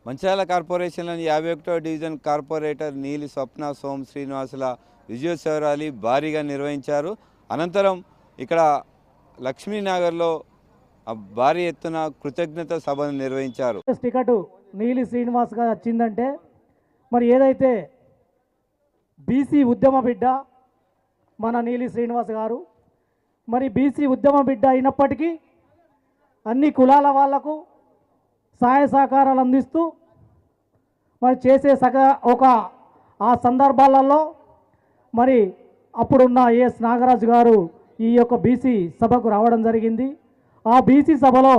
మంచిర్యాల కార్పొరేషన్లోని 51వ division corporator నీలి స్వప్న సోమ్ శ్రీనివాసుల విజయోత్సవ ర్యాలీ భారీగా నిర్వహించారు. అనంతరం ఇక్కడ లక్ష్మీనగర్లో భారీ ఎత్తున కృతజ్ఞత సభను నిర్వహించారు. టికెట్ నీలి శ్రీనివాస్ గారు వచ్చిందంటే మరి ఏదైతే బీసీ ఉద్యమ బిడ్డ మన నీలి శ్రీనివాస్ గారు మరి బీసీ ఉద్యమ బిడ్డ అయినప్పటికీ అన్ని కులాల వాళ్లకు సహాయ సహకారాలు అందిస్తూ మరి చేసే ఆ సందర్భాలలో మరి అప్పుడున్న ఏఎస్ నాగరాజు గారు ఈ యొక్క బీసీ సభకు రావడం జరిగింది. ఆ బీసీ సభలో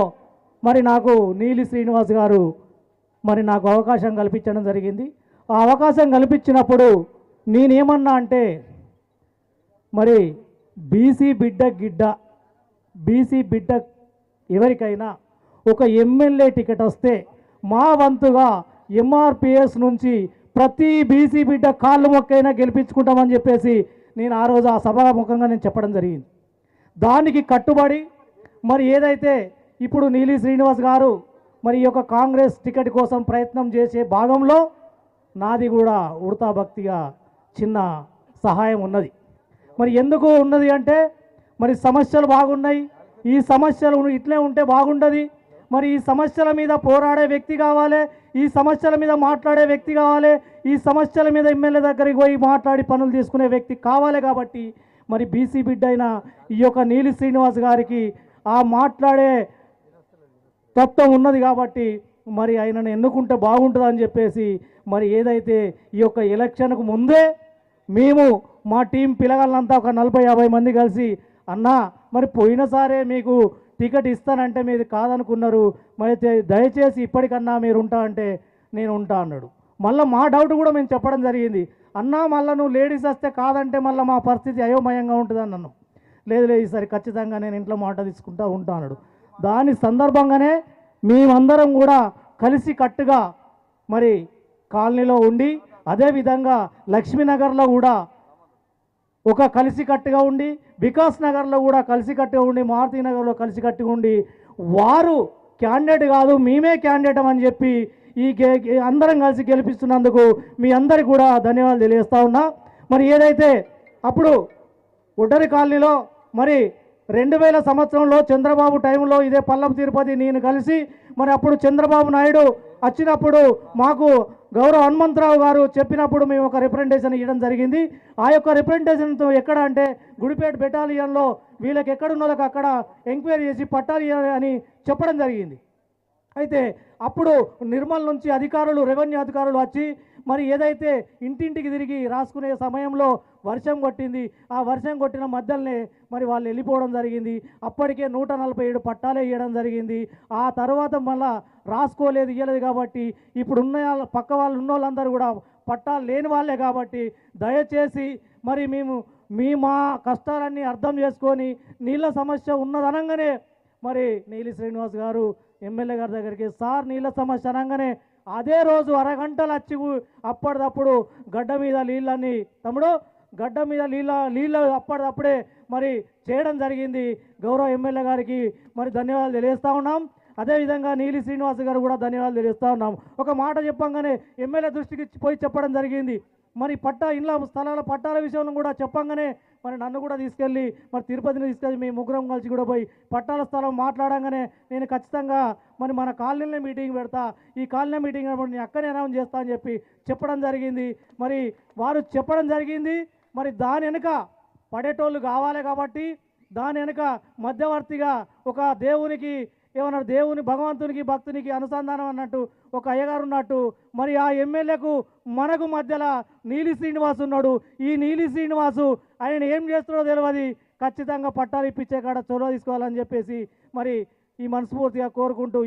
మరి నాకు నీలి శ్రీనివాస్ గారు మరి నాకు అవకాశం కల్పించడం జరిగింది. ఆ అవకాశం కల్పించినప్పుడు నేనేమన్నా అంటే మరి బీసీ బిడ్డ ఎవరికైనా ఒక ఎమ్మెల్యే టికెట్ వస్తే మా వంతుగా ఎంఆర్పిఎస్ నుంచి ప్రతి బీసీ బిడ్డ కాళ్ళు మొక్కైనా గెలిపించుకుంటామని చెప్పేసి నేను ఆ రోజు ఆ సభాముఖంగా నేను చెప్పడం జరిగింది. దానికి కట్టుబడి మరి ఏదైతే ఇప్పుడు నీలి శ్రీనివాస్ గారు మరి ఈ యొక్క కాంగ్రెస్ టికెట్ కోసం ప్రయత్నం చేసే భాగంలో నాది కూడా ఉడతా భక్తిగా చిన్న సహాయం ఉన్నది. మరి ఎందుకు ఉన్నది అంటే మరి సమస్యలు బాగున్నాయి, ఈ సమస్యలు ఇట్లే ఉంటే బాగుండదు. మరి ఈ సమస్యల మీద పోరాడే వ్యక్తి కావాలి, ఈ సమస్యల మీద మాట్లాడే వ్యక్తి కావాలి, ఈ సమస్యల మీద ఎమ్మెల్యే దగ్గరికి పోయి మాట్లాడి పనులు తీసుకునే వ్యక్తి కావాలి. కాబట్టి మరి బీసీ బిడ్డ అయిన ఈ యొక్క నీలి శ్రీనివాస్ గారికి ఆ మాట్లాడే తత్వం ఉన్నది కాబట్టి మరి ఆయనను ఎన్నుకుంటే బాగుంటుందని చెప్పేసి మరి ఏదైతే ఈ యొక్క ఎలక్షన్కు ముందే మేము మా టీం పిల్లగాళ్ళంతా ఒక 40-50 మంది కలిసి అన్నా మరి పోయినసారే మీకు టికెట్ ఇస్తానంటే మీది కాదనుకున్నారు, మరి దయచేసి ఇప్పటికన్నా మీరు ఉంటా అంటే నేను ఉంటా అన్నాడు. మళ్ళీ మా డౌట్ కూడా మేము చెప్పడం జరిగింది, అన్నా మళ్ళీ నువ్వు లేడీస్ వస్తే కాదంటే మళ్ళీ మా పరిస్థితి అయోమయంగా ఉంటుంది అన్నాను. లేదు ఈసారి ఖచ్చితంగా నేను ఇంట్లో మాట తీసుకుంటా ఉంటా అన్నాడు. దాని సందర్భంగానే మేమందరం కూడా కలిసి కట్టుగా మరి కాలనీలో ఉండి అదేవిధంగా లక్ష్మీనగర్లో కూడా ఒక కలిసికట్టుగా ఉండి, వికాస్ నగర్లో కూడా కలిసికట్టుగా ఉండి, మారుతి నగర్లో కలిసికట్టుగా ఉండి వారు క్యాండిడేట్ కాదు మేమే క్యాండిడేట్ అని చెప్పి ఈ అందరం కలిసి గెలిపిస్తున్నందుకు మీ అందరికి కూడా ధన్యవాదాలు తెలియజేస్తా ఉన్నా. మరి ఏదైతే అప్పుడు ఒడ్డరి కాలనీలో మరి 2000 సంవత్సరంలో చంద్రబాబు టైంలో ఇదే పల్లం తిరుపతి నేను కలిసి మరి అప్పుడు చంద్రబాబు నాయుడు వచ్చినప్పుడు మాకు గౌరవ హనుమంతరావు గారు చెప్పినప్పుడు మేము ఒక రిప్రజెంటేషన్ ఇవ్వడం జరిగింది. ఆ యొక్క రిప్రజెంటేషన్తో ఎక్కడ అంటే గుడిపేట బెటాలియన్లో వీళ్ళకి ఎక్కడున్నోళ్ళకి అక్కడ ఎంక్వైరీ చేసి పట్టాలి అని చెప్పడం జరిగింది. అయితే అప్పుడు నిర్మల్ నుంచి అధికారులు రెవెన్యూ అధికారులు వచ్చి మరి ఏదైతే ఇంటింటికి తిరిగి రాసుకునే సమయంలో వర్షం కొట్టింది, ఆ వర్షం కొట్టిన మధ్యలోనే మరి వాళ్ళు వెళ్ళిపోవడం జరిగింది. అప్పటికే 147 పట్టాలే ఇవ్వడం జరిగింది. ఆ తర్వాత మళ్ళా రాసుకోలేదు ఇవ్వలేదు కాబట్టి ఇప్పుడు ఉన్న పక్క వాళ్ళు ఉన్న వాళ్ళందరూ కూడా పట్టాలు లేని వాళ్ళే కాబట్టి దయచేసి మరి మా కష్టాలన్నీ అర్థం చేసుకొని నీళ్ళ సమస్య ఉన్నదనంగానే మరి నీలి శ్రీనివాస్ గారు ఎమ్మెల్యే గారి దగ్గరికి సార్ నీళ్ళ సమస్య అనగానే అదే రోజు అరగంటలు వచ్చి అప్పటిదప్పుడు గడ్డ మీద నీళ్ళని గడ్డ మీద నీళ్ళు అప్పటిదప్పుడే మరి చేయడం జరిగింది. గౌరవ ఎమ్మెల్యే గారికి మరి ధన్యవాదాలు తెలియజేస్తూ ఉన్నాం. అదేవిధంగా నీలి శ్రీనివాస్ గారు కూడా ధన్యవాదాలు తెలియజేస్తూ ఉన్నాం. ఒక మాట చెప్పంగానే ఎమ్మెల్యే దృష్టికి పోయి చెప్పడం జరిగింది. మరి ఇండ్ల స్థలాల పట్టాల విషయంలో కూడా చెప్పంగానే మరి నన్ను కూడా తీసుకెళ్ళి మరి తిరుపతిని తీసుకెళ్ళి మేము ముగ్గురం కలిసి కూడా పోయి పట్టాల స్థలం మాట్లాడంగానే నేను ఖచ్చితంగా మరి మన కాలనీలో మీటింగ్ పెడతా, ఈ కాలనీ మీటింగ్ నేను అక్కడే అనౌన్స్ చేస్తా అని చెప్పి చెప్పడం జరిగింది. మరి వారు చెప్పడం జరిగింది. మరి దాని వెనుక పడేటోళ్ళు కావాలి కాబట్టి దాని వెనుక మధ్యవర్తిగా ఒక దేవునికి ఏమన్నారు దేవుని భగవంతునికి భక్తునికి అనుసంధానం అన్నట్టు ఒక అయ్యగారు ఉన్నట్టు మరి ఆ ఎమ్మెల్యేకు మనకు మధ్యలో నీలి శ్రీనివాస్ ఉన్నాడు. ఈ నీలి శ్రీనివాసు ఆయన ఏం చేస్తున్నాడో తెలియదు, ఖచ్చితంగా పట్టాలు ఇప్పించే కాడ చొరవ తీసుకోవాలని చెప్పేసి మరి ఈ మనస్ఫూర్తిగా కోరుకుంటూ